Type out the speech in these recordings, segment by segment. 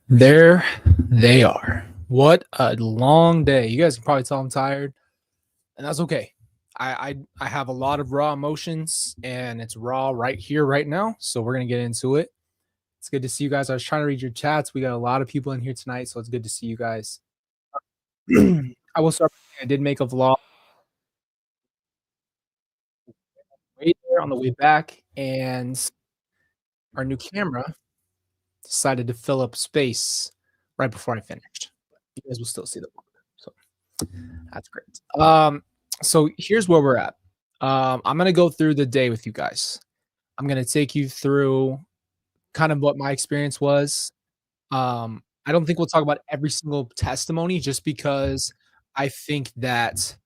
There they are. What a long day. You guys can probably tell I'm tired, and that's okay. I have a lot of raw emotions, and it's raw right here, right now. So we're gonna get into it. It's good to see you guys. I was trying to read your chats. We got a lot of people in here tonight, so it's good to see you guys. I will start. I did make a vlog right there on the way back, and our new camera decided to fill up space right before I finished. You guys will still see the vlog. So that's great. So here's where we're at. I'm gonna go through the day with you guys. I'm gonna take you through kind of what my experience was. I don't think we'll talk about every single testimony just because I think that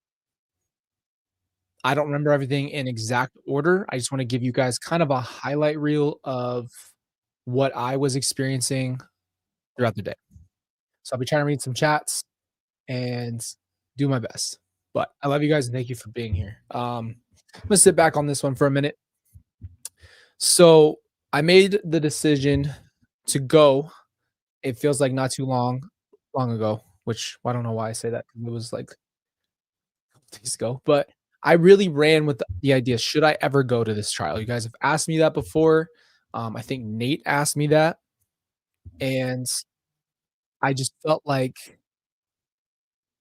I don't remember everything in exact order. I just want to give you guys kind of a highlight reel of what I was experiencing throughout the day. So I'll be trying to read some chats and do my best. But I love you guys and thank you for being here. I'm gonna sit back on this one for a minute. So I made the decision to go. It feels like not too long ago, which I don't know why I say that. It was like a couple days ago, but I really ran with the idea, should I ever go to this trial? You guys have asked me that before. I think Nate asked me that, and I just felt like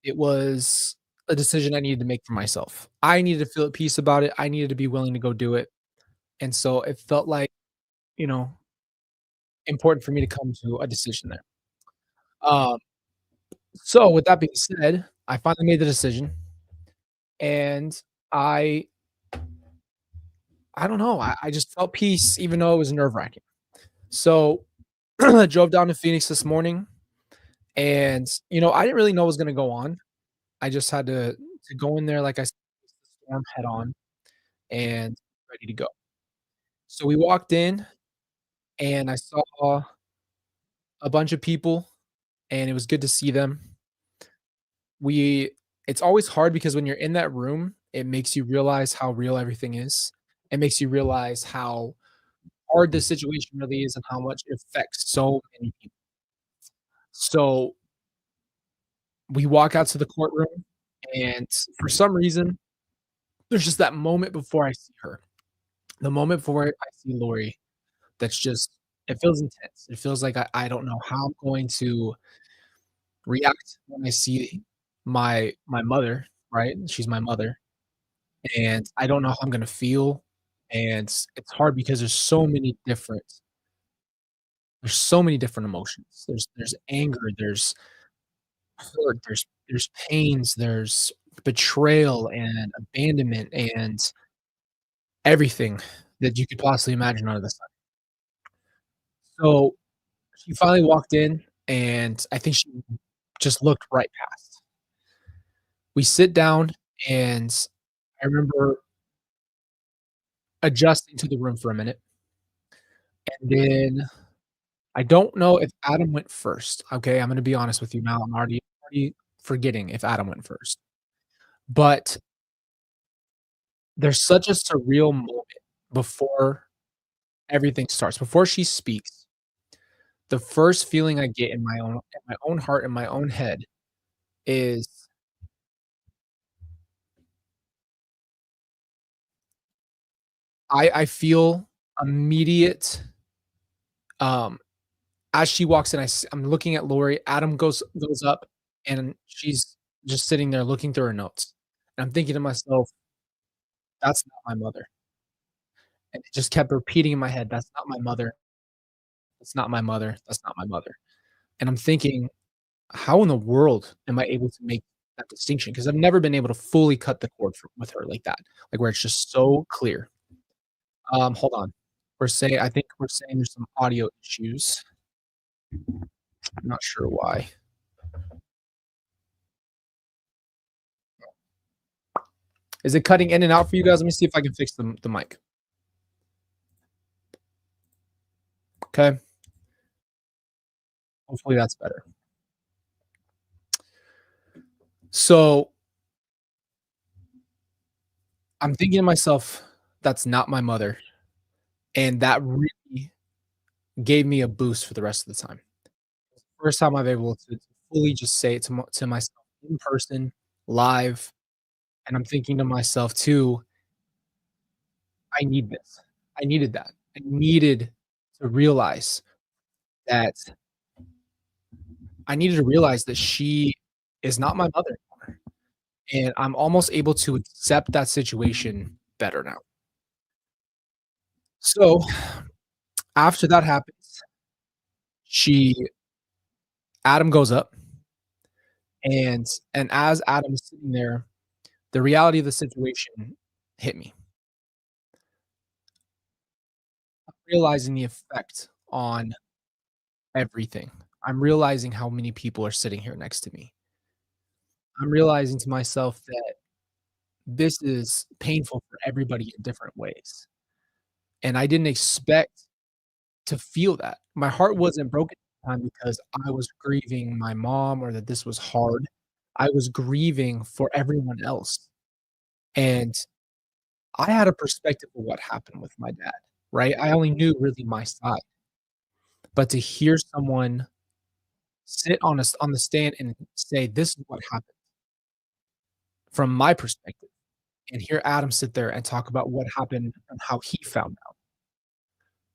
it was a decision I needed to make for myself. I needed to feel at peace about it. I needed to be willing to go do it. And so it felt like, you know, important for me to come to a decision there. Um, so with that being said, I finally made the decision and I I don't know, I just felt peace even though it was nerve-wracking. So I drove down to Phoenix this morning and I didn't really know what was gonna go on. I just had to go in there, like I said, face the storm head on and ready to go. So we walked in and I saw a bunch of people and it was good to see them. We It's always hard because when you're in that room, it makes you realize how real everything is. It makes you realize how hard the situation really is and how much it affects so many people. So we walk out to the courtroom, and for some reason, there's just that moment before I see her. The moment before I see Lori, that's just it feels intense. It feels like I don't know how I'm going to react when I see my mother, right? She's my mother, and I don't know how I'm gonna feel, and it's hard because there's so many different emotions. There's anger, there's hurt, there's pains, there's betrayal and abandonment and everything that you could possibly imagine under the sun. So, she finally walked in, and I think she just looked right past. We sit down, and I remember adjusting to the room for a minute, and then I don't know if Adam went first, okay? I'm gonna be honest with you now, I'm already forgetting if Adam went first. But there's such a surreal moment before everything starts. Before she speaks, the first feeling I get in my own heart, in my own head is I feel immediate, um as she walks in, I'm looking at Lori, Adam goes up, and she's just sitting there looking through her notes, and I'm thinking to myself, "That's not my mother," and it just kept repeating in my head, "That's not my mother. That's not my mother. That's not my mother," and I'm thinking, "How in the world am I able to make that distinction?" Because 'Cause I've never been able to fully cut the cord f with her like that, like, where it's just so clear. Hold on. I think we're saying there's some audio issues. I'm not sure why. Is it cutting in and out for you guys? Let me see if I can fix the mic. Okay. Hopefully that's better. So I'm thinking to myself, that's not my mother. And that really gave me a boost for the rest of the time. First time I've able to fully just say it to myself in person, live, and I'm thinking to myself too, "I need this." I needed that. I needed to realize that she is not my mother anymore, and I'm almost able to accept that situation better now. So, after that happens, she Adam goes up, and as Adam is sitting there, the reality of the situation hit me. Realizing the effect on everything. I'm realizing how many people are sitting here next to me. I'm realizing to myself that this is painful for everybody in different ways, and I didn't expect to feel that. My heart wasn't broken at the time because I was grieving my mom or that this was hard. I was grieving for everyone else, and I had a perspective of what happened with my dad, right? I only knew really my side, but to hear someone sit on the stand and say, "This is what happened from my perspective," and hear Adam sit there and talk about what happened and how he found out.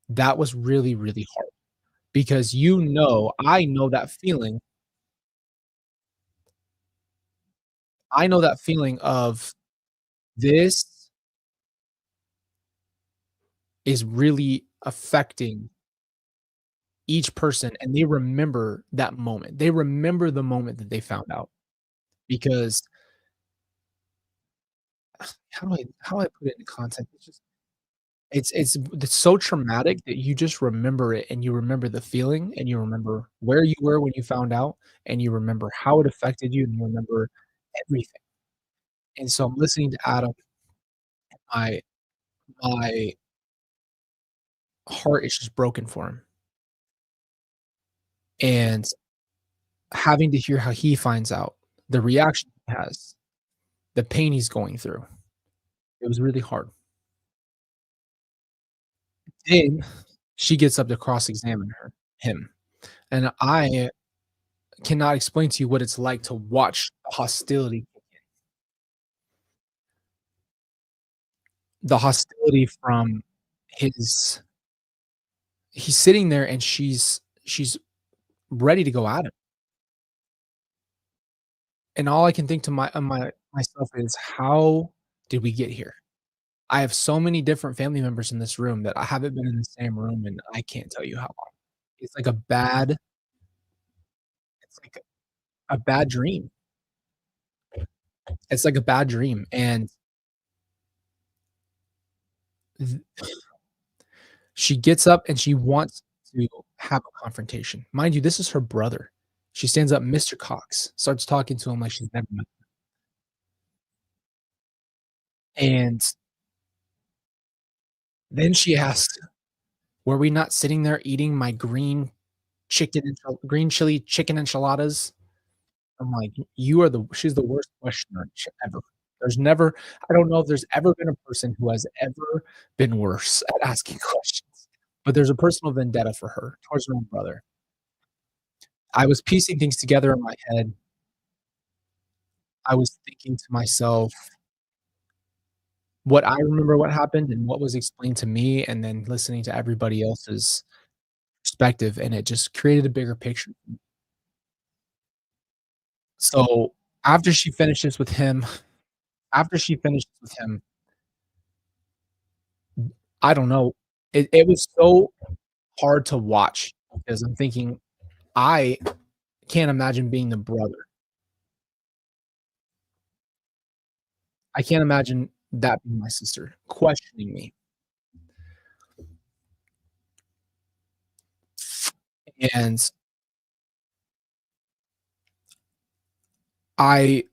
That was really, really hard because I know that feeling. I know that feeling of this is really affecting each person, and they remember that moment. They remember the moment that they found out because how do I put it in context? It's so traumatic that you just remember it, and you remember the feeling, and you remember where you were when you found out, and you remember how it affected you, and you remember everything. And so I'm listening to Adam, my my heart is just broken for him, and having to hear how he finds out, the reaction he has, the pain he's going through, it was really hard. Then she gets up to cross-examine him, and I cannot explain to you what it's like to watch the hostility from his he's sitting there and she's ready to go at him, and all I can think to myself is, "How did we get here?" I have so many different family members in this room that I haven't been in the same room, and I can't tell you how long. It's like a bad it's like a bad dream. It's like a bad dream, and th she gets up and she wants to have a confrontation. Mind you, this is her brother. She stands up, "Mr. Cox," starts talking to him like she's never met him, and then she asks, "Were we not sitting there eating my green chili chicken enchiladas?" I'm like, "You are the" she's the worst questioner ever. There's never I don't know if there's ever been a person who has ever been worse at asking questions, but there's a personal vendetta for her towards her own brother. I was piecing things together in my head. I was thinking to myself what I remember what happened and what was explained to me, and then listening to everybody else's perspective, and it just created a bigger picture. So, after she finishes with him after she finishes with him, I don't know, it was so hard to watch because I'm thinking, I can't imagine being the brother. I can't imagine that being my sister questioning me, and I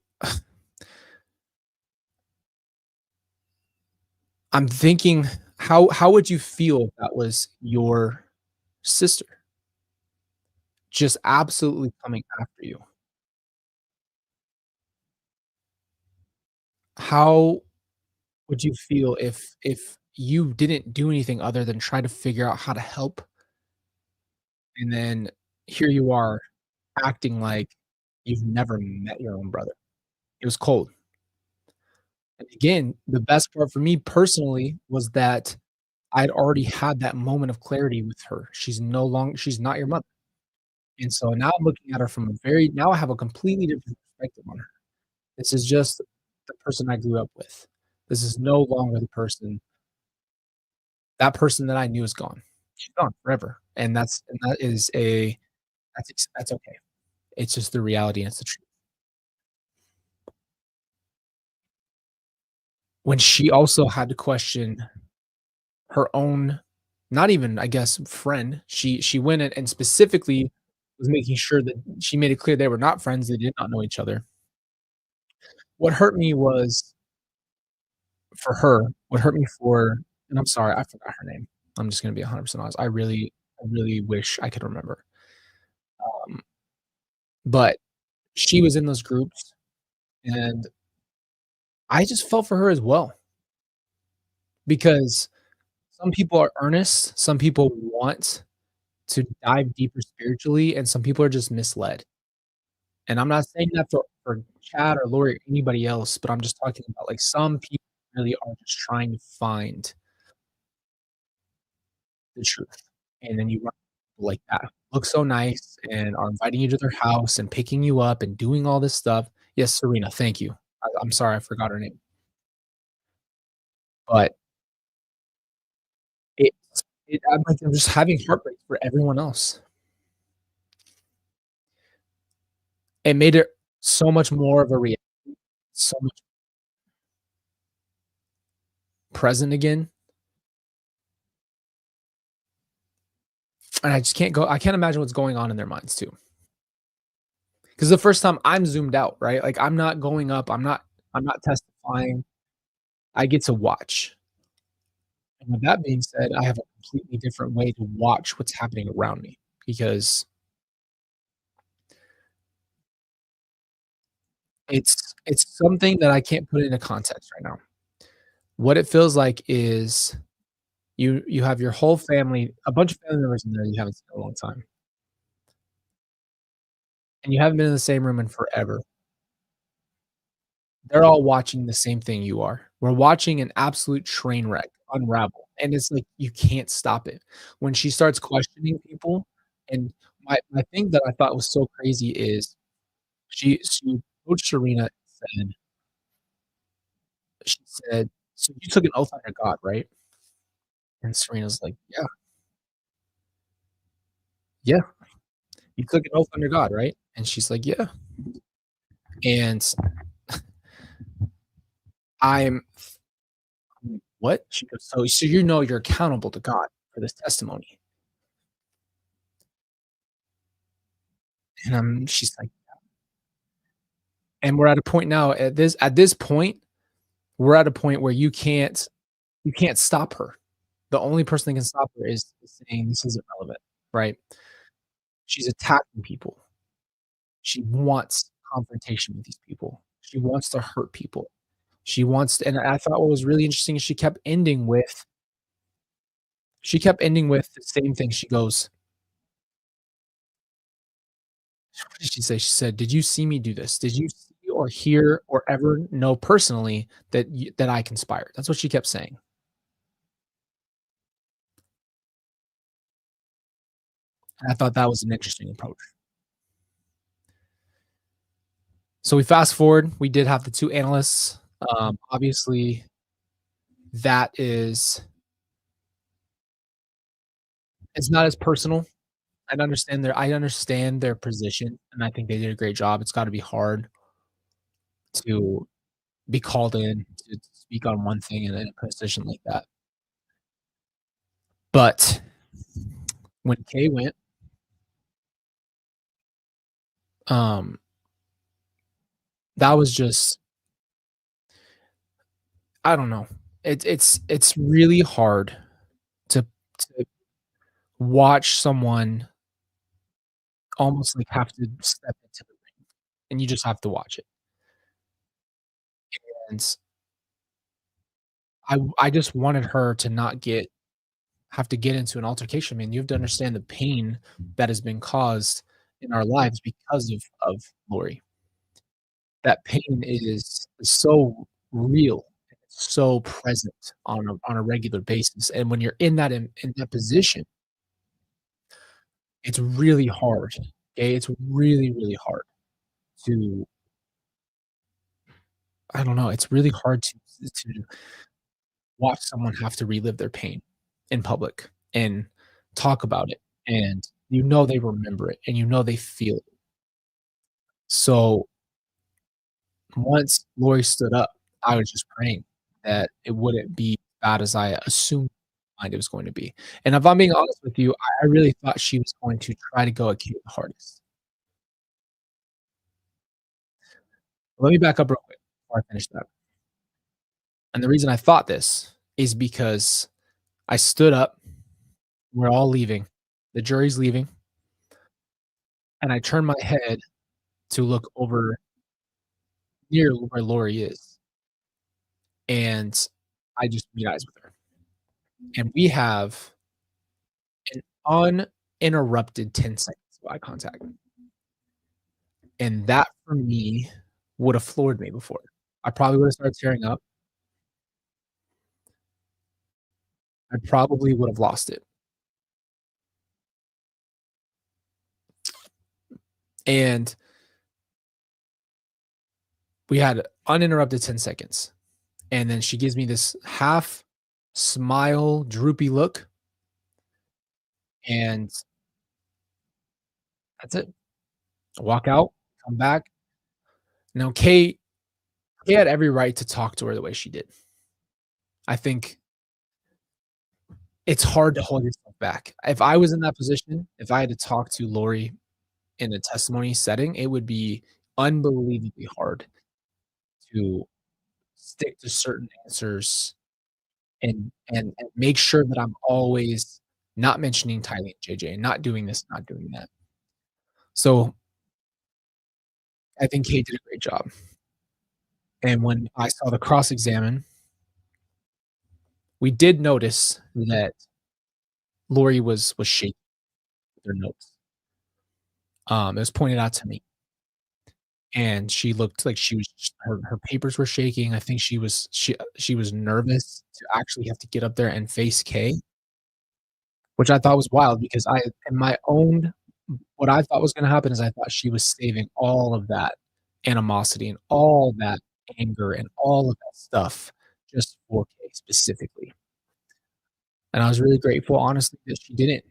I'm thinking, how would you feel if that was your sister just absolutely coming after you? How would you feel if you didn't do anything other than try to figure out how to help and then here you are acting like you've never met your own brother. It was cold. And again, the best part for me personally was that I'd already had that moment of clarity with her. She's not your mother. And so now I'm looking at her from a very now I have a completely different perspective on her. This is just the person I grew up with. This is no longer the person that person that I knew is gone. She's gone forever. And that is a that's okay. It's just the reality and it's the truth. When she also had to question her own not even, I guess, friend, she went and specifically was making sure that she made it clear they were not friends, they did not know each other. What hurt me was for her, what hurt me for and I'm sorry, I forgot her name. I'm just gonna be 100% honest. I really wish I could remember. Um, but she was in those groups, and I just felt for her as well because some people are earnest, some people want to dive deeper spiritually, and some people are just misled. And I'm not saying that for Chad or Lori or anybody else, but I'm just talking about, like, some people really are just trying to find the truth, and then you run people like that, look so nice and are inviting you to their house and picking you up and doing all this stuff. Yes, Serena, thank you. I'm sorry, I forgot her name, but it's I'm like, I'm just having heartbreak for everyone else. It made it so much more of a reality, so much present again, and I can't imagine what's going on in their minds too. Because the first time I'm zoomed out, right? Like, I'm not going up, I'm not testifying, I get to watch. And with that being said, I have a completely different way to watch what's happening around me because it's something that I can't put into context right now. What it feels like is you have your whole family, a bunch of family members in there you haven't seen in a long time, and you haven't been in the same room in forever. They're all watching the same thing you are. We're watching an absolute train wreck unravel, and it's like you can't stop it. When she starts questioning people, and my thing that I thought was so crazy is she approached Serena and she said, "So you took an oath under God, right?" And Serena's like, "Yeah, yeah, you took an oath under God, right?" And she's like, "Yeah." And I'm "What?" She goes, "So you know you're accountable to God for this testimony." And she's like and we're at a point now at this point, we're at a point where you can't stop her. The only person that can stop her is saying this is irrelevant, right? She's attacking people. She wants confrontation with these people. She wants to hurt people. She wants to, and I thought what was really interesting is she kept ending with the same thing. She goes, what did she say? She said, "Did you see me do this? Did you see or hear or ever know personally that I conspired?" That's what she kept saying. And I thought that was an interesting approach. So we fast forward, we did have the 2 analysts. Obviously, that is it's not as personal. I understand their position, and I think they did a great job. It's gotta be hard to be called in to speak on one thing in a position like that. But when Kay went, um, that was just I don't know. It's really hard to watch someone almost, like, have to step into the ring, and you just have to watch it, and I just wanted her to not get have to get into an altercation, man. You have to understand the pain that has been caused in our lives because of Lori. That pain is so real, it's so present on a regular basis, and when you're in that position, it's really hard, okay? It's really, really hard to I don't know, it's really hard to watch someone have to relive their pain in public and talk about it, and you know they remember it, and you know they feel it. So, once Lori stood up, I was just praying that it wouldn't be bad as I assumed it was going to be, and if I'm being honest with you, I really thought she was going to try to go at Kate the hardest. Let me back up real quick before I finish that, and the reason I thought this is because I stood up, we're all leaving, the jury's leaving, and I turned my head to look over near where Lori is, and I just meet eyes with her, and we have an uninterrupted 10 seconds of eye contact, and that for me would have floored me before. I probably would have started tearing up. I probably would have lost it, and we had uninterrupted 10 seconds, and then she gives me this half smile, droopy look, and that's it. I walk out, come back. Now Kate had every right to talk to her the way she did. I think it's hard to hold yourself back. If I was in that position, if I had to talk to Lori in a testimony setting, it would be unbelievably hard to stick to certain answers and make sure that I'm always not mentioning Tylee and JJ, not doing this, not doing that. So, I think Kate did a great job, and when I saw the cross examine, we did notice that Lori was shaking with her notes. It was pointed out to me, and she looked like she was her papers were shaking. I think she was nervous to actually have to get up there and face Kay, which I thought was wild because I in my own what I thought was gonna happen is I thought she was saving all of that animosity and all that anger and all of that stuff just for Kay specifically, and I was really grateful, honestly, that she didn't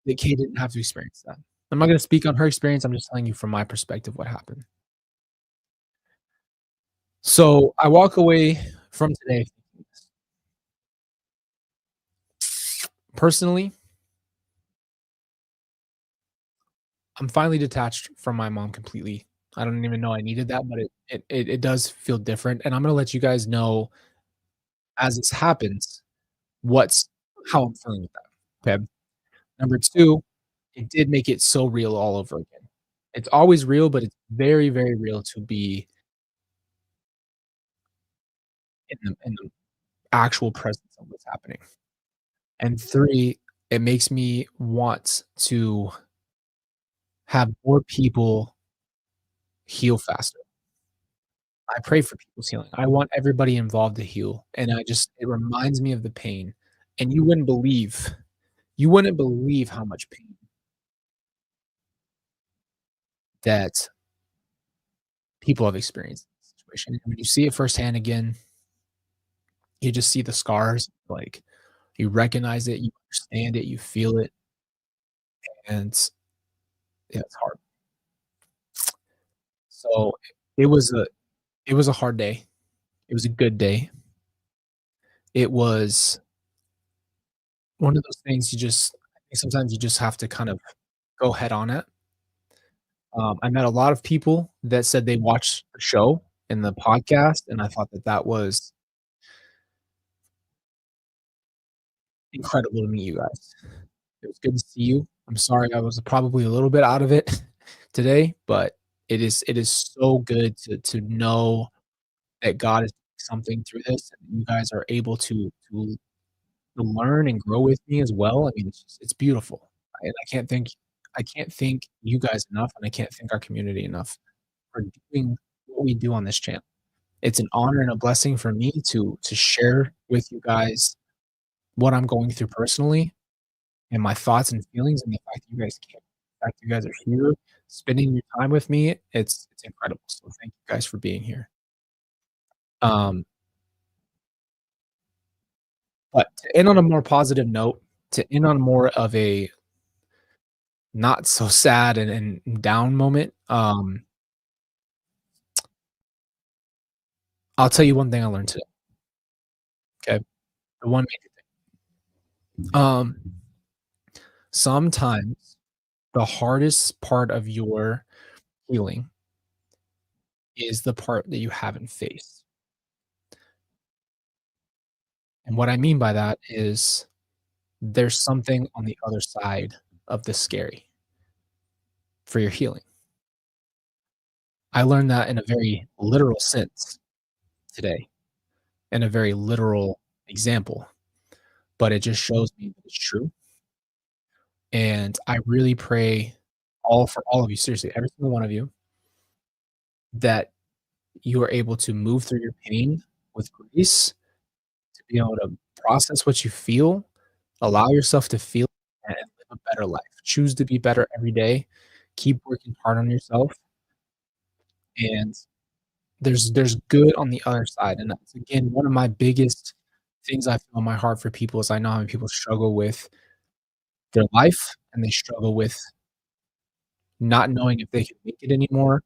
that Kay didn't have to experience that. I'm not gonna speak on her experience, I'm just telling you from my perspective what happened. So, I walk away from today thinking this. Personally, I'm finally detached from my mom completely. I don't even know I needed that, but it does feel different, and I'm gonna let you guys know as this happens, what's how I'm feeling with that, okay? Number 2, it did make it so real all over again. It's always real, but it's very, very real to be in the actual presence of what's happening. And 3, it makes me want to have more people heal faster. I pray for people's healing. I want everybody involved to heal, and I just it reminds me of the pain, and you wouldn't believe how much pain that people have experienced in this situation, and when you see it firsthand again, you just see the scars, like, you recognize it, you understand it, you feel it, and yeah, it's hard. So, it was a it was a hard day. It was a good day. It was one of those things you just I think sometimes you just have to kind of go head on it. I met a lot of people that said they watched the show and the podcast, and I thought that that was incredible to meet you guys. It was good to see you. I'm sorry I was probably a little bit out of it today, but it is so good to know that God is doing something through this, and you guys are able to to learn and grow with me as well. I mean, it's beautiful. And I can't thank you guys enough, and I can't thank our community enough for doing what we do on this channel. It's an honor and a blessing for me to share with you guys what I'm going through personally and my thoughts and feelings, and the fact that you guys care, the fact that you guys are here spending your time with me, it's incredible. So thank you guys for being here. Um, but to end on a more positive note, to end on more of a not so sad and down moment, I'll tell you one thing I learned today, okay? The one major thing. Sometimes the hardest part of your healing is the part that you haven't faced. And what I mean by that is there's something on the other side of the scary for your healing. I learned that in a very literal sense today, in a very literal example, but it just shows me that it's true. And I really pray for all of you, seriously, every single one of you, that you are able to move through your pain with grace, to be able to process what you feel, allow yourself to feel, and live a better life. Choose to be better every day. Keep working hard on yourself, and there's good on the other side. And that's again one of my biggest things I feel in my heart for people is I know how many people struggle with their life and they struggle with not knowing if they can make it anymore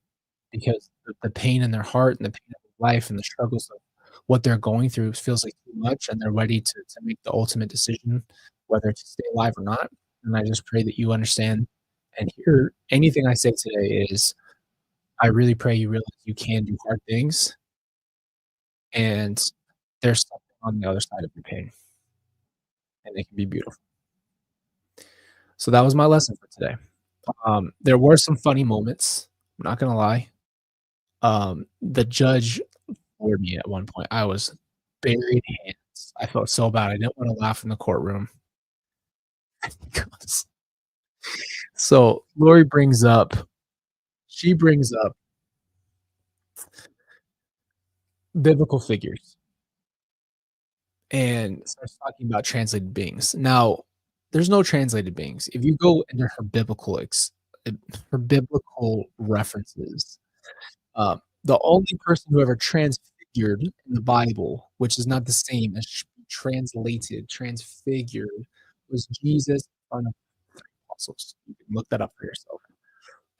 because the pain in their heart and the pain of their life and the struggles of what they're going through feels like too much, and they're ready to make the ultimate decision whether to stay alive or not. And I just pray that you understand and hear anything I say today is I really pray you realize you can do hard things, and there's something on the other side of your pain, and it can be beautiful. So that was my lesson for today. There were some funny moments, I'm not gonna lie. The judge floored me at one point. I was buried hands. I felt so bad. I didn't wanna laugh in the courtroom because so Lori brings up biblical figures and starts talking about translated beings. Now, there's no translated beings. If you go into uh, her biblical references, the only person who ever transfigured in the Bible, which is not the same as translated, transfigured, was Jesus on the apostles. You can look that up for yourself.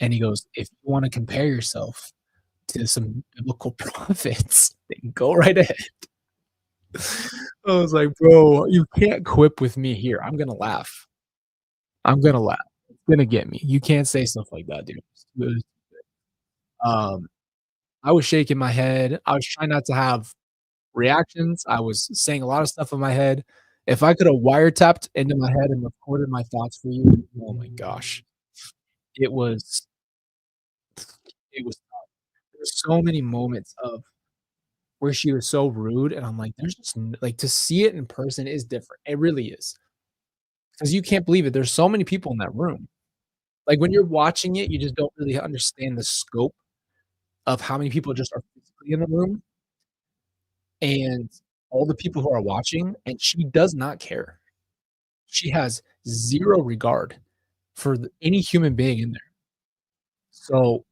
And he goes, if you want to compare yourself to some biblical prophets, then go right ahead. I was like, bro, you can't quip with me here. I'm gonna laugh. I'm gonna laugh. It's gonna get me. You can't say stuff like that, dude. Um, I was shaking my head. I was trying not to have reactions. I was saying a lot of stuff in my head. If I could have wiretapped into my head and recorded my thoughts for you, oh my gosh, it was it was there's so many moments of where she was so rude, and I'm like, there's just like to see it in person is different. It really is because you can't believe it. There's so many people in that room. Like when you're watching it, you just don't really understand the scope of how many people just are physically in the room and all the people who are watching, and she does not care. She has 0 regard for any human being in there. So,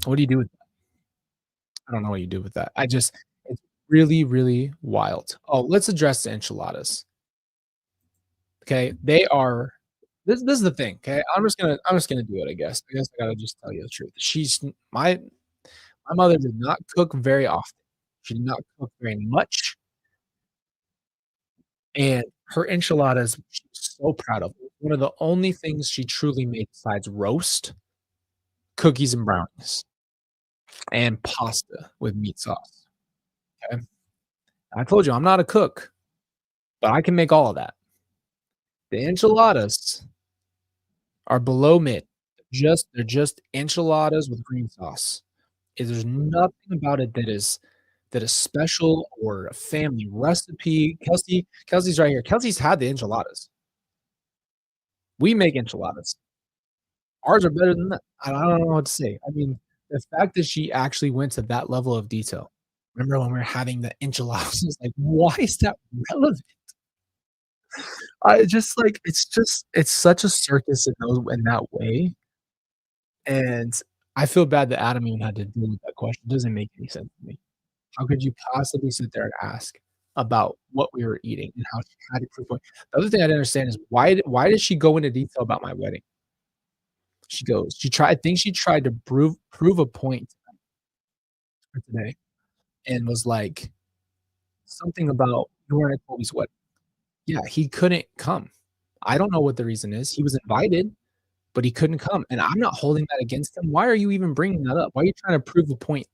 what do you do with that? I don't know what you do with that. It's really, really wild. Oh, let's address the enchiladas. Okay, they are. This is the thing. Okay, I'm just gonna do it. I guess I gotta just tell you the truth. My mother did not cook very often. She did not cook very much, and her enchiladas, she's so proud of. One of the only things she truly made besides roast, cookies and brownies, and pasta with meat sauce, okay? I told you I'm not a cook, but I can make all of that. The enchiladas are below mid. They're just enchiladas with green sauce. There's nothing about it that is Did a special or a family recipe. Kelsey's right here. Kelsey's had the enchiladas. We make enchiladas. Ours are better than that. I don't know what to say. I mean, the fact that she actually went to that level of detail. Remember when we were having the enchiladas? It's like, why is that relevant? I just like it's such a circus in that way, and I feel bad that Adam even had to deal with that question. It doesn't make any sense to me. How could you possibly sit there and ask about what we were eating and how she had to prove point? The other thing I didn't understand is why did she go into detail about my wedding? I think she tried to prove a point for today and was like, something about you weren't at Colby's wedding. Yeah, he couldn't come. I don't know what the reason is. He was invited, but he couldn't come, and I'm not holding that against him. Why are you even bringing that up? Why are you trying to prove a point?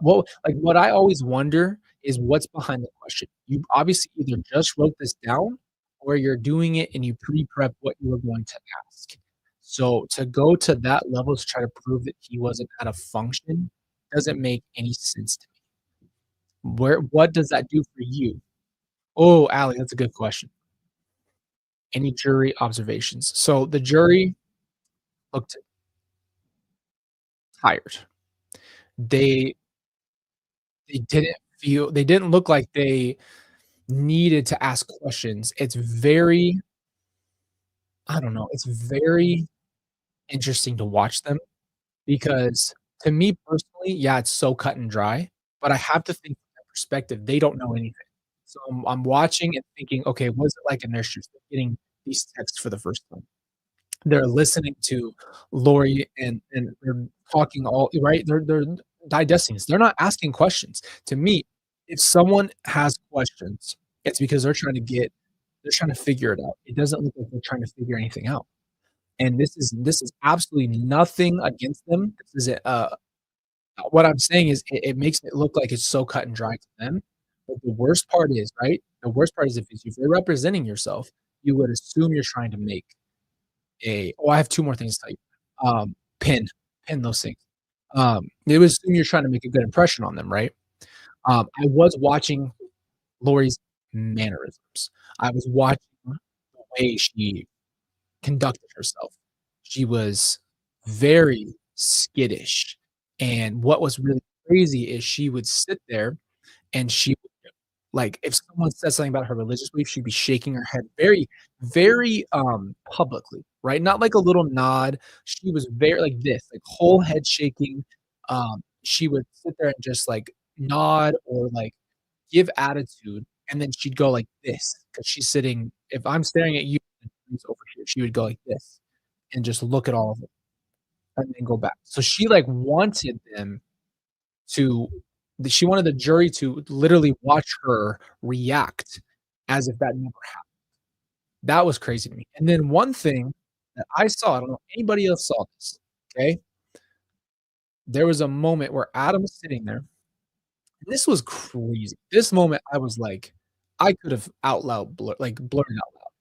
What I always wonder is what's behind the question. You obviously either just wrote this down or you're doing it and you pre-prep what you were going to ask. So to go to that level to try to prove that he wasn't at a function doesn't make any sense to me. What does that do for you? Oh, Allie, that's a good question. Any jury observations? So the jury looked tired. They they didn't look like they needed to ask questions. It's very I don't know, it's very interesting to watch them because to me personally, yeah, it's so cut and dry, but I have to think from their perspective, they don't know anything. So I'm watching and thinking, "Okay, what is it like in their shoes?" They're getting these texts for the first time. They're listening to Lori and they're talking all right? They're digesting this. They're not asking questions. To me, if someone has questions, it's because they're trying to figure it out. It doesn't look like they're trying to figure anything out. And this is absolutely nothing against them. This is what I'm saying is it makes it look like it's so cut and dry to them. But the worst part is, right? The worst part is if you're representing yourself, you would assume you're trying to make I have 2 more things to tell you. Pin, pin those things. They would assume you're trying to make a good impression on them, right? I was watching Lori's mannerisms. I was watching the way she conducted herself. She was very skittish, and what was really crazy is she would sit there and she like, if someone said something about her religious belief, she'd be shaking her head very, very, publicly, right? Not like a little nod. She was very like this, like, whole head shaking. She would sit there and just, like, nod or, like, give attitude, and then she'd go like this because she's sitting if I'm staring at you and she's over here, she would go like this and just look at all of it and then go back. So she, like, wanted them to she wanted the jury to literally watch her react as if that never happened. That was crazy to me. And then one thing that I saw, I don't know if anybody else saw this, okay? There was a moment where Adam was sitting there, and this was crazy. This moment, I was like, I could have out loud blurted out loud.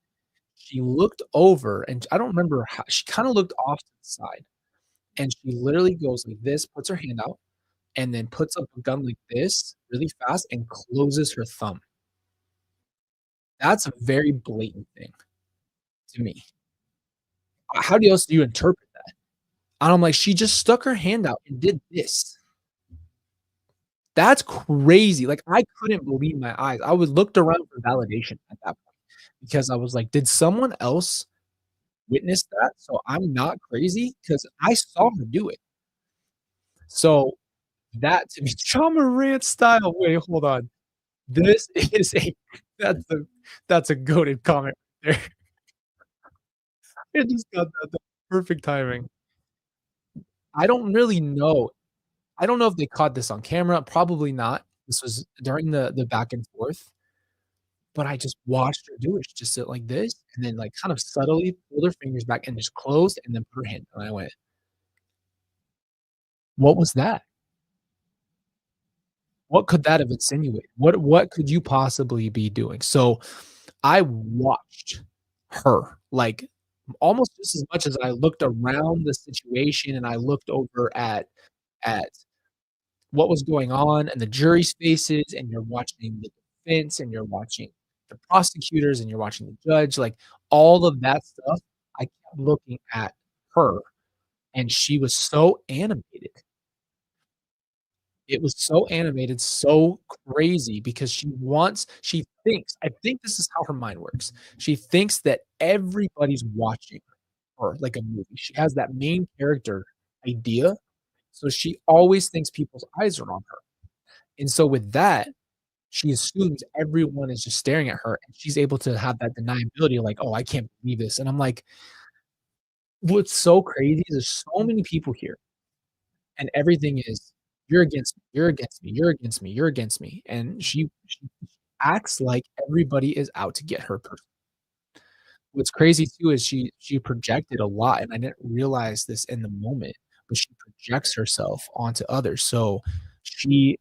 She looked over, and I don't remember how she kinda looked off to the side, and she literally goes like this, puts her hand out, and then puts up a gun like this really fast and closes her thumb. That's a very blatant thing to me. How do else do you interpret that? And I'm like, she just stuck her hand out and did this. That's crazy. Like, I couldn't believe my eyes. I was looked around for validation at that point because I was like, did someone else witness that? So I'm not crazy because I saw her do it. So that to me, Ja Morant style. Wait, hold on. This is a that's a that's a goated comment there. It just got that perfect timing. I don't really know. I don't know if they caught this on camera, probably not. This was during the back and forth, but I just watched her do it. She just sit like this and then, like, kind of subtly pulled her fingers back and just closed and then put her hand and I went, "What was that? What could that have insinuated? What could you possibly be doing?" So, I watched her, like, almost just as much as I looked around the situation and I looked over at what was going on and the jury's faces, and you're watching the defense, and you're watching the prosecutors, and you're watching the judge, like, all of that stuff, I kept looking at her, and she was so animated. It was so animated, so crazy because she thinks I think this is how her mind works. She thinks that everybody's watching her like a movie. She has that main character idea, so she always thinks people's eyes are on her. And so with that, she assumes everyone is just staring at her, and she's able to have that deniability like, "Oh, I can't believe this." And I'm like, what's so crazy is there's so many people here, and everything is, "You're against me, you're against me, you're against me, you're against me." And she acts like everybody is out to get her What's crazy too is she projected a lot, and I didn't realize this in the moment, but she projects herself onto others. So she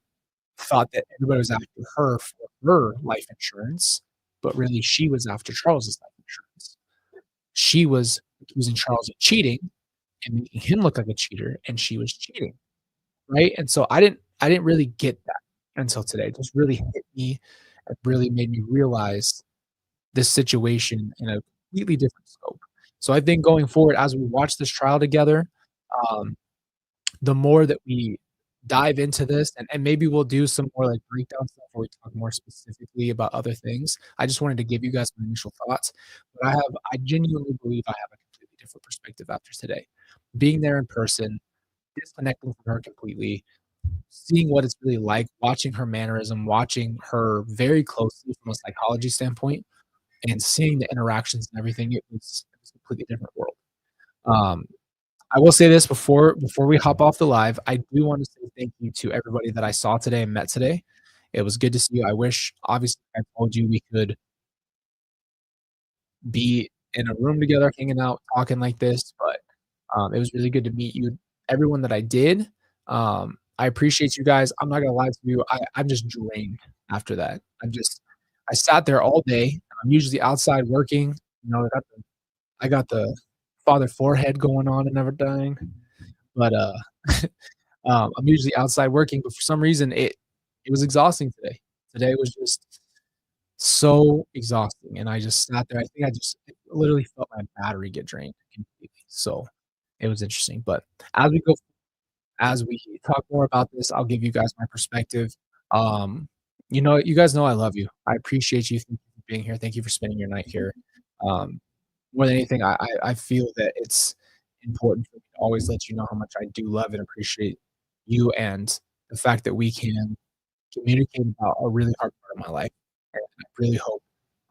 thought that everybody was after her for her life insurance, but really she was after Charles's life insurance. She was accusing Charles of cheating and making him look like a cheater, and she was cheating, right? And so I didn't really get that until today. It just really hit me. It really made me realize this situation in a completely different scope. So I think going forward, as we watch this trial together, um, the more that we dive into this, and maybe we'll do some more like breakdown stuff where we talk more specifically about other things. I just wanted to give you guys my initial thoughts, but I genuinely believe I have a completely different perspective after today. Being there in person, disconnecting from her completely, seeing what it's really like, watching her mannerism, watching her very closely from a psychology standpoint, and seeing the interactions and everything, it was a completely different world. Um, I will say this before we hop off the live, I do want to say thank you to everybody that I saw today and met today. It was good to see you. I wish, obviously, I told you we could be in a room together, hanging out, talking like this, but it was really good to meet you. Everyone that I did, I appreciate you guys. I'm not gonna lie to you, I'm just drained after that. I sat there all day. I'm usually outside working. I got the father forehead going on and everything, but I'm usually outside working, but for some reason it was exhausting today. Today was just so exhausting, and I just sat there. I think I just literally felt my battery get drained completely. So it was interesting. But as we go as we talk more about this, I'll give you guys my perspective. Um, you guys know I love you. I appreciate you. Thank you for being here. Thank you for spending your night here. Um, More than anything, I feel that it's important for me to always let you know how much I do love and appreciate you, and the fact that we can communicate about a really hard part of my life. And I really hope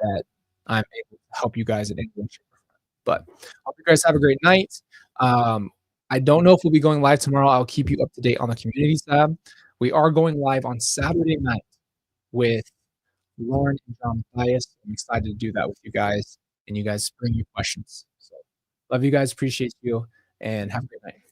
that I'm able to help you guys in any way, shape, or form. But I hope you guys have a great night. Um, I don't know if we'll be going live tomorrow. I'll keep you up to date on the communities tab. We are going live on Saturday night with Lauren and John Bias. I'm excited to do that with you guys, and you guys bring your questions. So, love you guys, appreciate you, and have a great night.